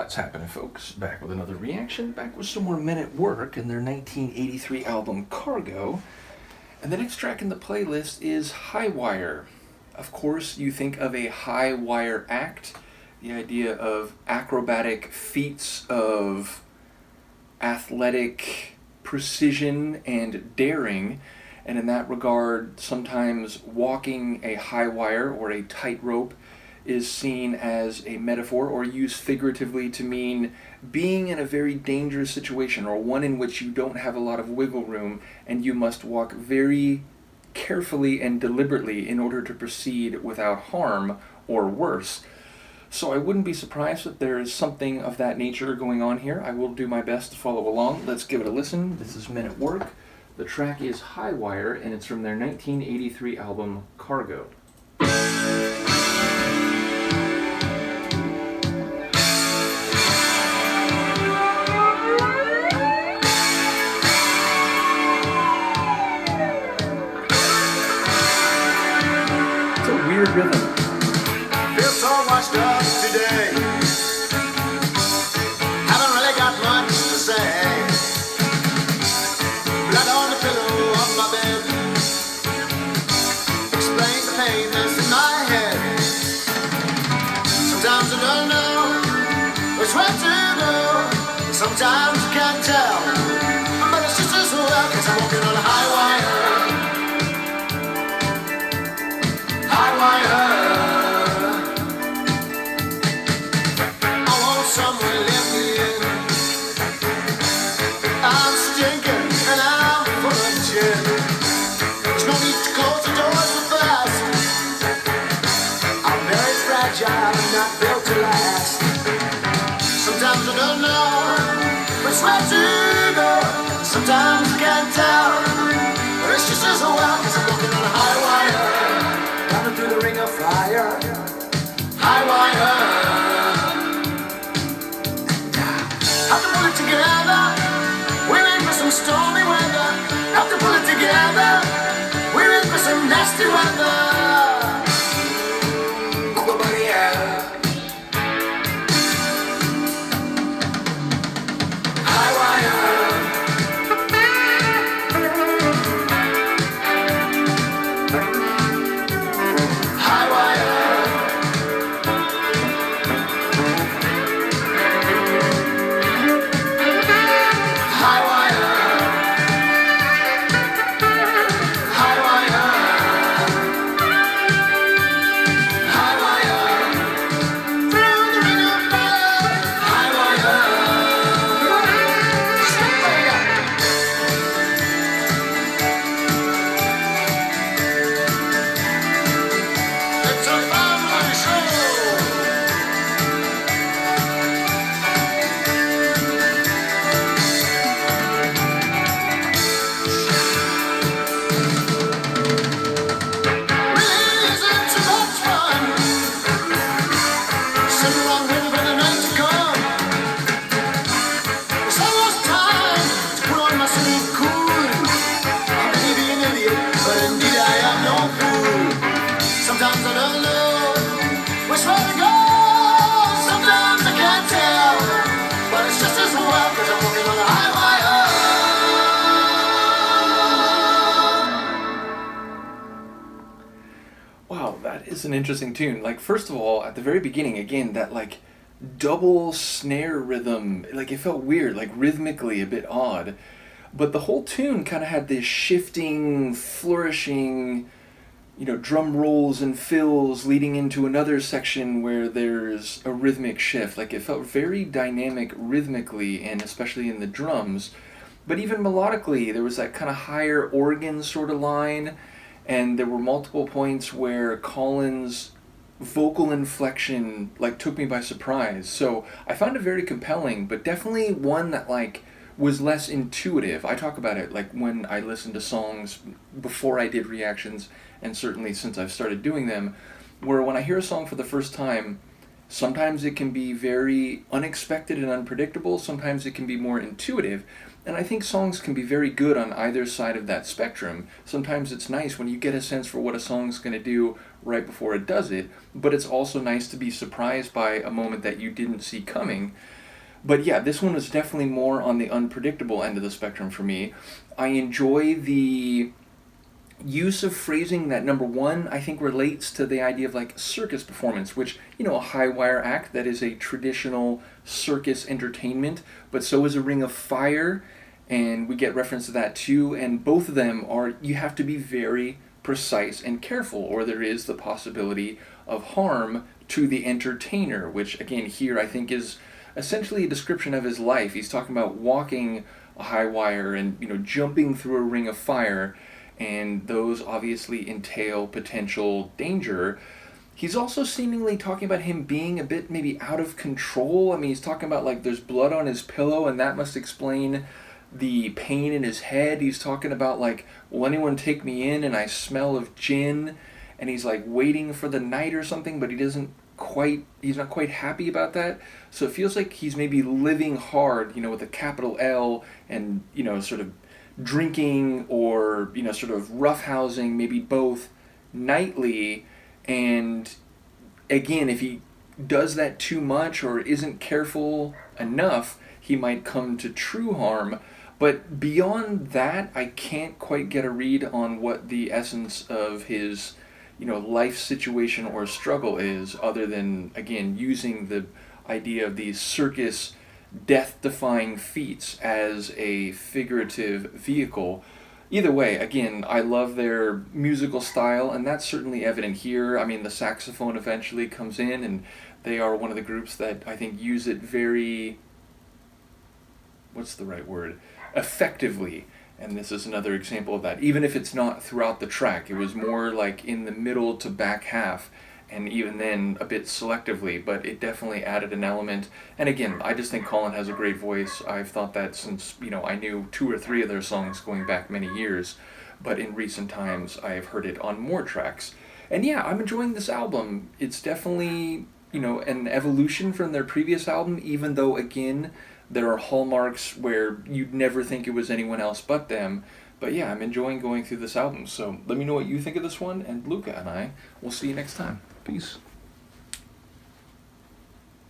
What's happening, folks? Back with another reaction, back with some more Men at Work and their 1983 album Cargo. And the next track in the playlist is High Wire. Of course, you think of a high wire act, the idea of acrobatic feats of athletic precision and daring, and in that regard, sometimes walking a high wire or a tightrope is seen as a metaphor or used figuratively to mean being in a very dangerous situation or one in which you don't have a lot of wiggle room and you must walk very carefully and deliberately in order to proceed without harm or worse. So I wouldn't be surprised if there is something of that nature going on here. I will do my best to follow along. Let's give it a listen. This is Men at Work. The track is High Wire, and it's from their 1983 album Cargo. Weird rhythm. Feel so washed up today. Haven't really got much to say. Blood on the pillow of my bed explains the pain that's in my head. Sometimes I don't know which way to go. Sometimes I can't tell. But it's just as well 'cause I'm walking on a high wire. Not built to last. Sometimes I don't know which way to go. Sometimes I can't tell. But it's just as well 'cause I'm walking on a high wire. Running through the ring of fire. High wire. Have to pull it together. We're in for some stormy weather. Have to pull it together. We're in for some nasty weather. Sometimes I don't know which way to go. Sometimes I can't tell. But it's just as well 'cause I'm walking on a high wire. Wow, that is an interesting tune. Like, first of all, at the very beginning, again, that like double snare rhythm, like it felt weird, like rhythmically a bit odd. But the whole tune kind of had this shifting, flourishing, drum rolls and fills leading into another section where there's a rhythmic shift. Like, it felt very dynamic rhythmically, and especially in the drums. But even melodically, there was that kind of higher organ sort of line, and there were multiple points where Colin's vocal inflection like took me by surprise. So I found it very compelling, but definitely one that like was less intuitive. I talk about it like when I listened to songs before I did reactions, and certainly since I've started doing them, where when I hear a song for the first time, Sometimes it can be very unexpected and unpredictable. Sometimes it can be more intuitive. And I think songs can be very good on either side of that spectrum. Sometimes it's nice when you get a sense for what a song's going to do right before it does it, but it's also nice to be surprised by a moment that you didn't see coming. But yeah, this one was definitely more on the unpredictable end of the spectrum for me. I enjoy the use of phrasing that, number one, I think relates to the idea of like circus performance, which, a high wire act, that is a traditional circus entertainment, but so is a ring of fire, and we get reference to that too, and both of them are, you have to be very precise and careful, or there is the possibility of harm to the entertainer, which again here I think is essentially a description of his life. He's talking about walking a high wire and jumping through a ring of fire, and those obviously entail potential danger. He's also seemingly talking about him being a bit maybe out of control. I mean, he's talking about like there's blood on his pillow, and that must explain the pain in his head. He's talking about like, will anyone take me in, and I smell of gin, and he's like waiting for the night or something, but he's not quite happy about that. So it feels like he's maybe living hard, with a capital L, and sort of drinking or sort of roughhousing, maybe both, nightly. And again, if he does that too much or isn't careful enough, he might come to true harm. But beyond that, I can't quite get a read on what the essence of his life situation or struggle is, other than again using the idea of these circus death-defying feats as a figurative vehicle. Either way, again, I love their musical style, and that's certainly evident here. I mean, the saxophone eventually comes in, and they are one of the groups that I think use it very, what's the right word, effectively. And this is another example of that. Even if it's not throughout the track, it was more like in the middle to back half, and even then a bit selectively, but it definitely added an element. And again, I just think Colin has a great voice. I've thought that since, I knew 2 or 3 of their songs going back many years, but in recent times I've heard it on more tracks. And yeah, I'm enjoying this album. It's definitely, an evolution from their previous album, even though, again, there are hallmarks where you'd never think it was anyone else but them. But yeah, I'm enjoying going through this album. So let me know what you think of this one, and Luca and I will see you next time. Peace.